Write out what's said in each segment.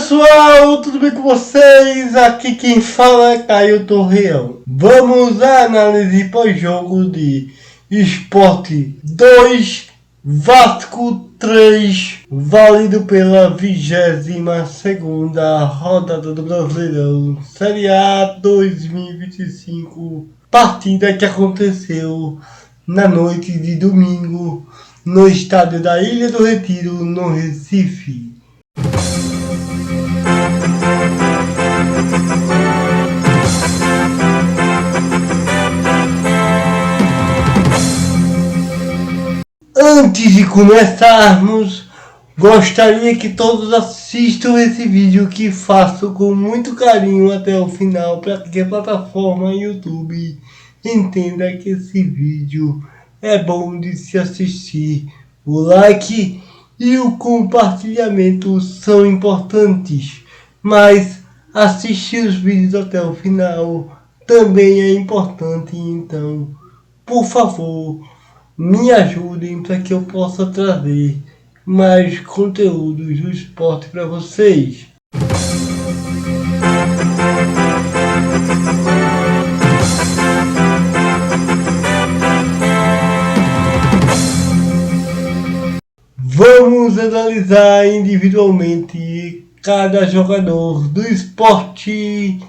pessoal, tudo bem com vocês? Aqui quem fala é Caio Torreão. Vamos à análise pós-jogo de Sport 2, Vasco 3, válido pela 22ª rodada do Brasileirão Série A 2025, partida que aconteceu na noite de domingo no estádio da Ilha do Retiro, no Recife. Antes de começarmos, gostaria que todos assistam esse vídeo que faço com muito carinho até o final, para que a plataforma YouTube entenda que esse vídeo é bom de se assistir. O like e o compartilhamento são importantes, mas assistir os vídeos até o final também é importante, então, por favor, me ajudem para que eu possa trazer mais conteúdos do esporte para vocês. Vamos analisar individualmente cada jogador do esporte.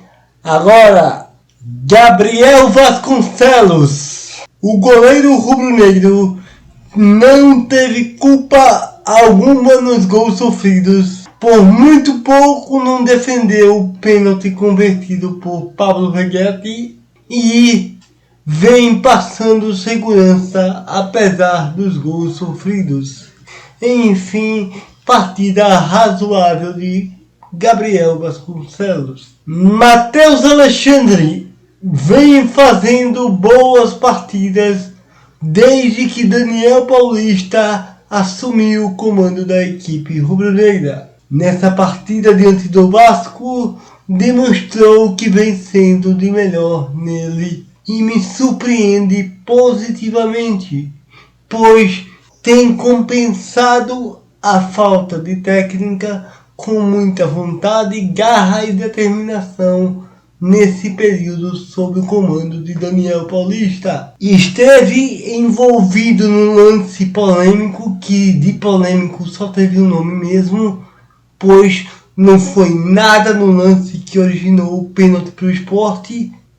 Agora, Gabriel Vasconcelos. O goleiro rubro-negro não teve culpa alguma nos gols sofridos. Por muito pouco não defendeu o pênalti convertido por Pablo Veguete e vem passando segurança apesar dos gols sofridos. Enfim, partida razoável de Gabriel Vasconcelos. Matheus Alexandre vem fazendo boas partidas desde que Daniel Paulista assumiu o comando da equipe rubro-negra. Nessa partida diante do Vasco, demonstrou que vem sendo de melhor nele e me surpreende positivamente, pois tem compensado a falta de técnica com muita vontade, garra e determinação nesse período sob o comando de Daniel Paulista. Esteve envolvido num lance polêmico, que de polêmico só teve o nome mesmo, pois não foi nada no lance que originou o pênalti para o Sport,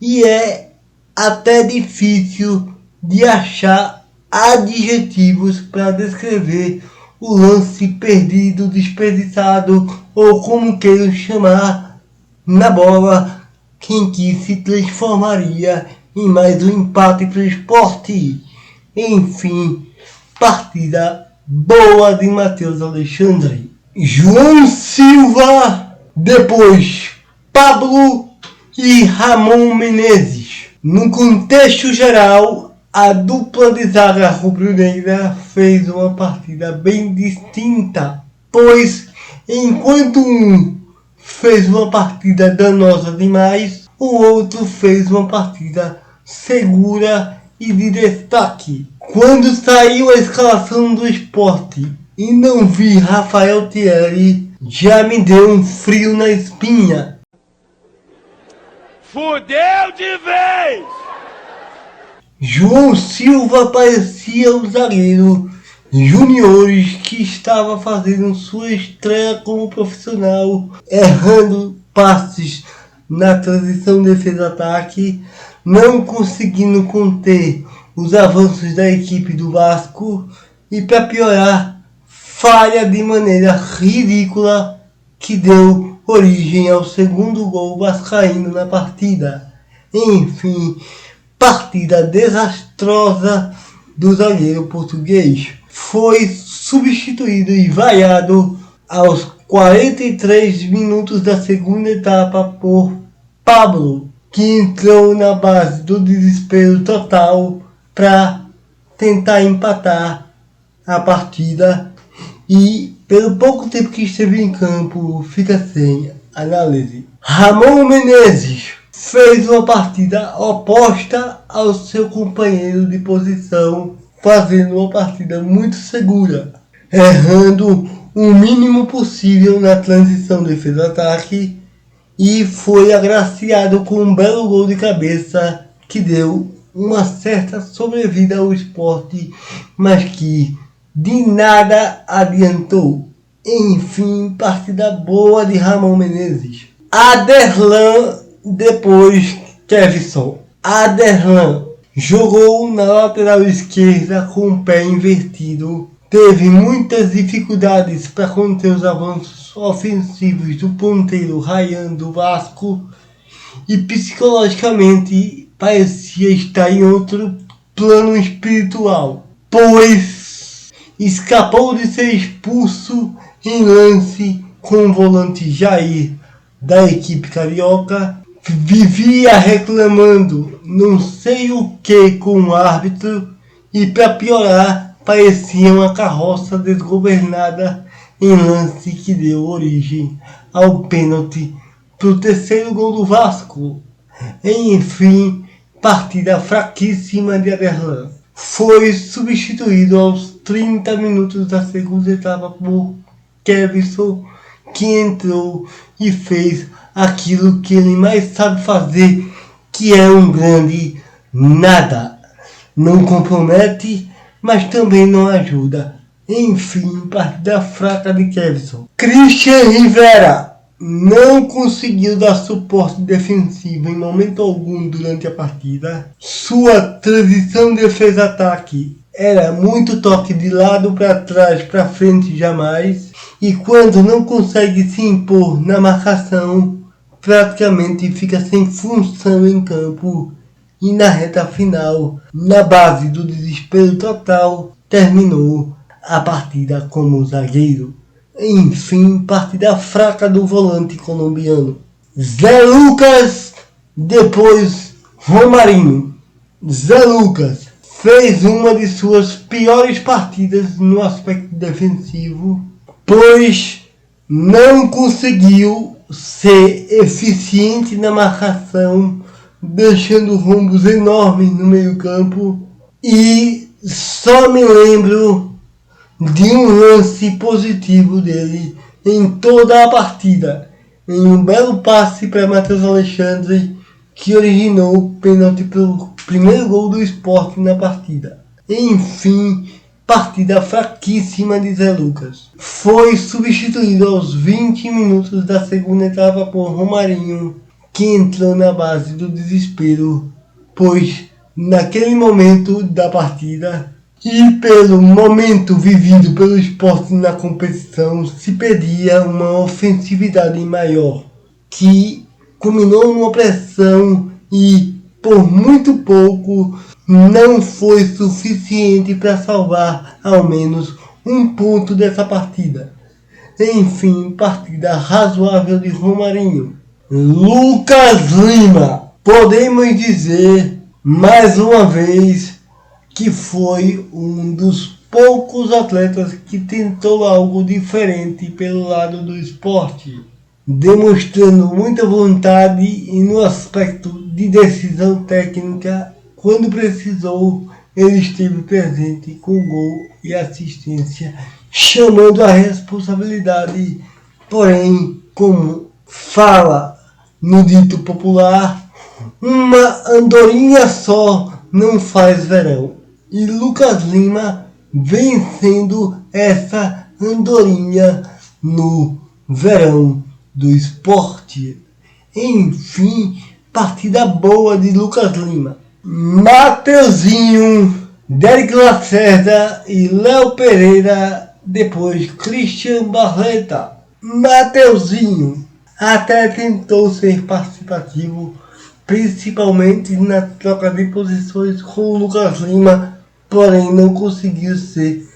e é até difícil de achar adjetivos para descrever o lance perdido, desperdiçado ou como queiram chamar, na bola quem que se transformaria em mais um empate para o Sport. Enfim, partida boa de Matheus Alexandre. João Silva, depois Pablo e Ramon Menezes. No contexto geral, a dupla de zaga rubro-negra fez uma partida bem distinta, pois enquanto um fez uma partida danosa demais, o outro fez uma partida segura e de destaque. Quando saiu a escalação do Sport e não vi Rafael Thierry, já me deu um frio na espinha. Fudeu de vez! João Silva parecia o zagueiro juniores que estava fazendo sua estreia como profissional, errando passes na transição defesa-ataque, não conseguindo conter os avanços da equipe do Vasco e, para piorar, falha de maneira ridícula que deu origem ao segundo gol vascaíno na partida. Enfim, partida desastrosa do zagueiro português. Foi substituído e vaiado aos 43 minutos da segunda etapa por Pablo, que entrou na base do desespero total para tentar empatar a partida e, pelo pouco tempo que esteve em campo, fica sem análise. Ramon Menezes fez uma partida oposta ao seu companheiro de posição, fazendo uma partida muito segura, errando o mínimo possível na transição defesa-ataque e foi agraciado com um belo gol de cabeça que deu uma certa sobrevida ao Sport, mas que de nada adiantou. Enfim, partida boa de Ramon Menezes. Aderlan, depois Kevson. Aderlan jogou na lateral esquerda com o pé invertido. Teve muitas dificuldades para conter os avanços ofensivos do ponteiro Ryan do Vasco e psicologicamente parecia estar em outro plano espiritual, pois escapou de ser expulso em lance com o volante Jair da equipe carioca. Vivia reclamando não sei o que com o árbitro e, para piorar, parecia uma carroça desgovernada em lance que deu origem ao pênalti para o terceiro gol do Vasco. Enfim, partida fraquíssima de Aderlan. Foi substituído aos 30 minutos da segunda etapa por Kevson, que entrou e fez aquilo que ele mais sabe fazer, que é um grande nada. Não compromete, mas também não ajuda. Enfim, partida fraca de Kevson. Christian Rivera não conseguiu dar suporte defensivo em momento algum durante a partida. Sua transição defesa-ataque era muito toque de lado para trás, para frente jamais. E quando não consegue se impor na marcação, praticamente fica sem função em campo. E na reta final, na base do desespero total, terminou a partida como zagueiro. Enfim, partida fraca do volante colombiano. Zé Lucas, depois Romarinho. Zé Lucas fez uma de suas piores partidas no aspecto defensivo, pois não conseguiu ser eficiente na marcação, deixando rombos enormes no meio-campo. E só me lembro de um lance positivo dele em toda a partida, em um belo passe para Matheus Alexandre, que originou o pênalti para o primeiro gol do Sport na partida. Enfim, partida fraquíssima de Zé Lucas. Foi substituído aos 20 minutos da segunda etapa por Romarinho, que entrou na base do desespero, pois naquele momento da partida e pelo momento vivido pelo Sport na competição, se pedia uma ofensividade maior, que culminou numa pressão e por muito pouco não foi suficiente para salvar ao menos um ponto dessa partida. Enfim, partida razoável de Romarinho. Lucas Lima, podemos dizer mais uma vez que foi um dos poucos atletas que tentou algo diferente pelo lado do esporte, demonstrando muita vontade e no aspecto de decisão técnica, quando precisou, ele esteve presente com gol e assistência, chamando a responsabilidade. Porém, como fala no dito popular, uma andorinha só não faz verão. E Lucas Lima vem sendo essa andorinha no verão do esporte. Enfim, partida boa de Lucas Lima. Mateuzinho, Derek Lacerda e Léo Pereira, depois Christian Barleta. Mateuzinho até tentou ser participativo, principalmente na troca de posições com o Lucas Lima, porém não conseguiu ser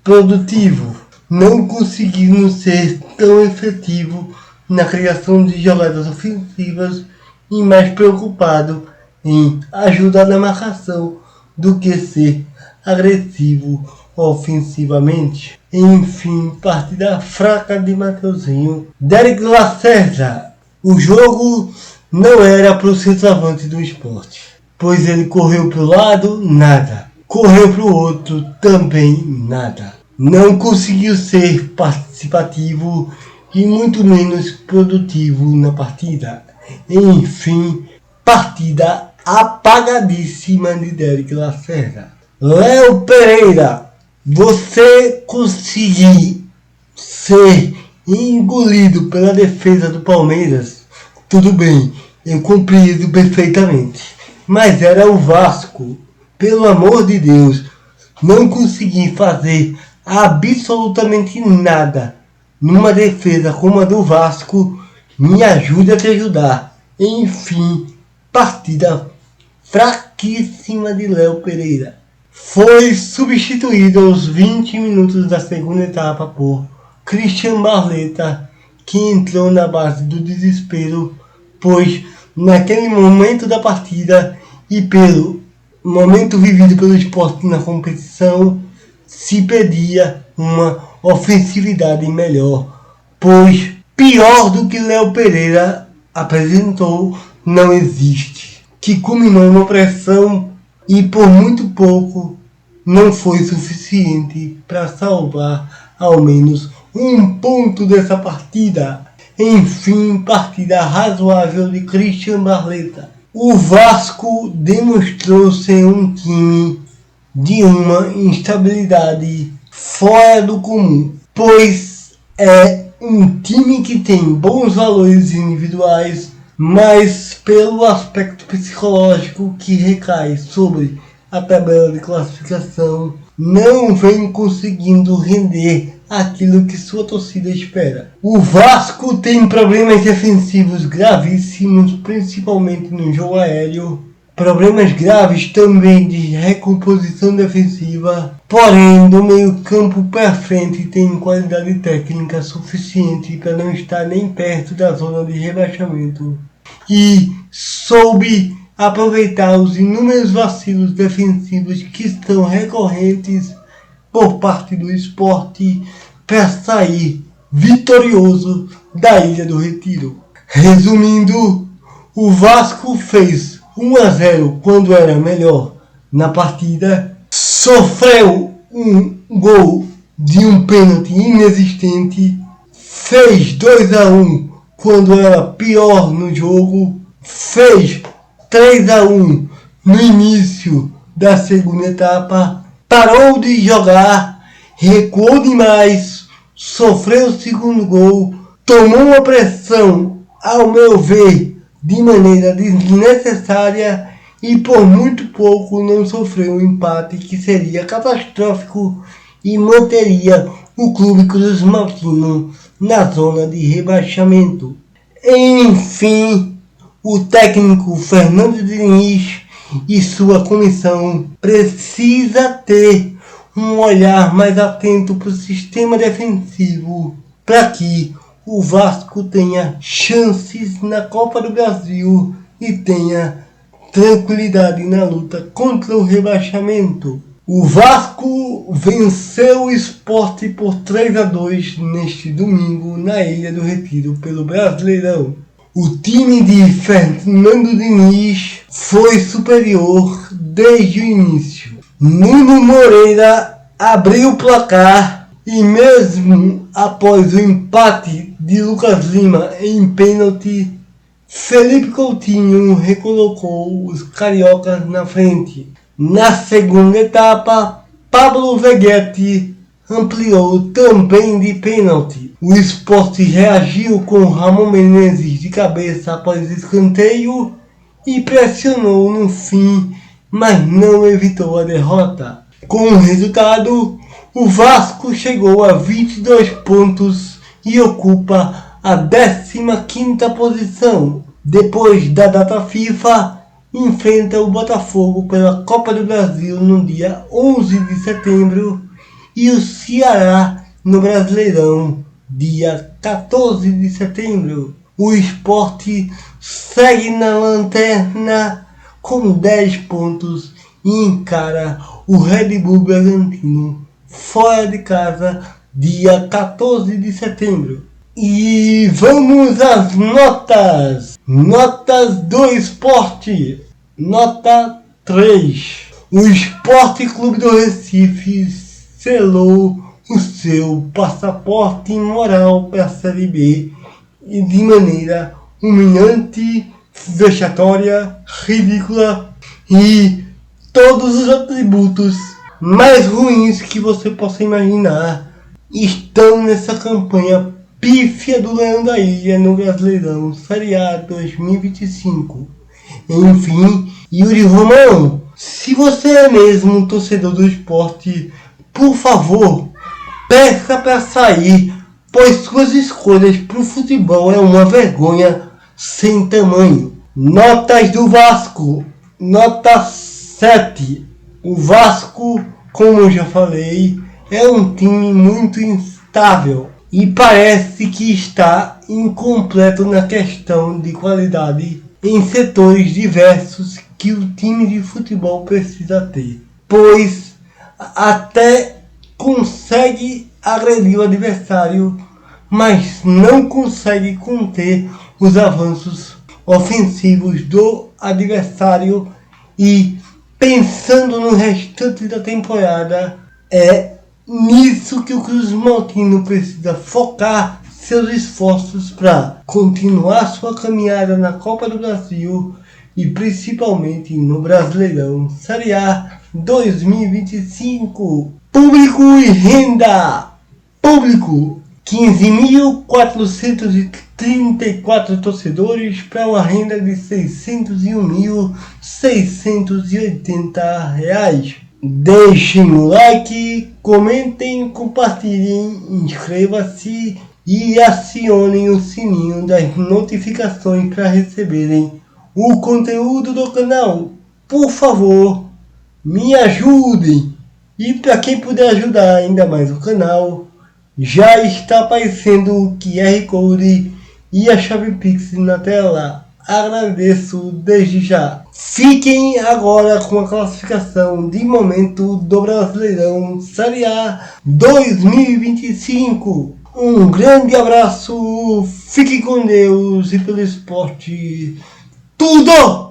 produtivo, não conseguiu ser tão efetivo na criação de jogadas ofensivas e mais preocupado em ajudar na marcação do que ser agressivo ofensivamente. Enfim, partida fraca de Mateuzinho. Derek Lacerda, o jogo não era para o centroavante do esporte, pois ele correu para o lado, nada. Correu para o outro, também nada. não conseguiu ser participativo e muito menos produtivo na partida. Enfim, partida apagadíssima de Derek Lacerda. Léo Pereira, você conseguir ser engolido pela defesa do Palmeiras, tudo bem, eu compreendo perfeitamente. Mas era o Vasco, pelo amor de Deus, não consegui fazer absolutamente nada numa defesa como a do Vasco, me ajude a te ajudar. Enfim, partida fraquíssima de Léo Pereira. Foi substituído aos 20 minutos da segunda etapa por Christian Barleta, que entrou na base do desespero, pois naquele momento da partida e pelo momento vivido pelo Sport na competição, se pedia uma ofensividade melhor, pois pior do que Léo Pereira apresentou não existe, que culminou numa pressão e por muito pouco não foi suficiente para salvar ao menos um ponto dessa partida. Enfim, partida razoável de Christian Barleta. O Vasco demonstrou ser um time de uma instabilidade fora do comum, pois é um time que tem bons valores individuais, mas pelo aspecto psicológico que recai sobre a tabela de classificação, não vem conseguindo render aquilo que sua torcida espera. O Vasco tem problemas defensivos gravíssimos, principalmente no jogo aéreo, problemas graves também de recomposição defensiva, porém do meio campo para frente tem qualidade técnica suficiente para não estar nem perto da zona de rebaixamento e soube aproveitar os inúmeros vacilos defensivos que estão recorrentes por parte do Sport para sair vitorioso da Ilha do Retiro. Resumindo, o Vasco fez 1-0 quando era melhor na partida, sofreu um gol de um pênalti inexistente, fez 2-1 quando era pior no jogo, fez 3-1 no início da segunda etapa, parou de jogar, recuou demais, sofreu o segundo gol, tomou uma pressão, ao meu ver, de maneira desnecessária e por muito pouco não sofreu um empate que seria catastrófico e manteria o Clube Cruz Maltino na zona de rebaixamento. Enfim, o técnico Fernando Diniz e sua comissão precisa ter um olhar mais atento para o sistema defensivo para que o Vasco tenha chances na Copa do Brasil e tenha tranquilidade na luta contra o rebaixamento. O Vasco venceu o Sport por 3-2 neste domingo na Ilha do Retiro pelo Brasileirão. O time de Fernando Diniz foi superior desde o início. Nuno Moreira abriu o placar e mesmo após o empate de Lucas Lima em pênalti, Felipe Coutinho recolocou os cariocas na frente. Na segunda etapa, Pablo Veguete ampliou também de pênalti. O Sport reagiu com Ramon Menezes de cabeça após escanteio e pressionou no fim, mas não evitou a derrota. Com o resultado, o Vasco chegou a 22 pontos e ocupa a 15ª posição. Depois da data FIFA, enfrenta o Botafogo pela Copa do Brasil no dia 11 de setembro e o Ceará no Brasileirão, dia 14 de setembro. O Sport segue na lanterna com 10 pontos e encara o Red Bull Bragantino fora de casa, dia 14 de setembro. E vamos às notas. Notas do Sport. Nota 3. O Sport Clube do Recife selou o seu passaporte moral para a Série B e de maneira humilhante, vexatória, ridícula e todos os atributos mais ruins que você possa imaginar estão nessa campanha pífia do Leão da Ilha no Brasileirão Série A 2025. Enfim, Yuri Romão, se você é mesmo um torcedor do esporte, por favor, peça para sair, pois suas escolhas para o futebol é uma vergonha sem tamanho. Notas do Vasco, nota 7. O Vasco, como eu já falei, é um time muito instável e parece que está incompleto na questão de qualidade em setores diversos que o time de futebol precisa ter, pois até consegue agredir o adversário, mas não consegue conter os avanços ofensivos do adversário. E pensando no restante da temporada, é nisso que o Cruz Maltino precisa focar seus esforços para continuar sua caminhada na Copa do Brasil e principalmente no Brasileirão Série A 2025. Público e renda. Público: 15.434 torcedores para uma renda de R$ 601.680. Deixem o like, comentem, compartilhem, inscreva-se e acionem o sininho das notificações para receberem o conteúdo do canal. Por favor, me ajudem. E para quem puder ajudar ainda mais o canal, já está aparecendo o QR Code e a chave Pix na tela. Agradeço desde já. Fiquem agora com a classificação de momento do Brasileirão Série A 2025. Um grande abraço, fique com Deus e pelo esporte tudo!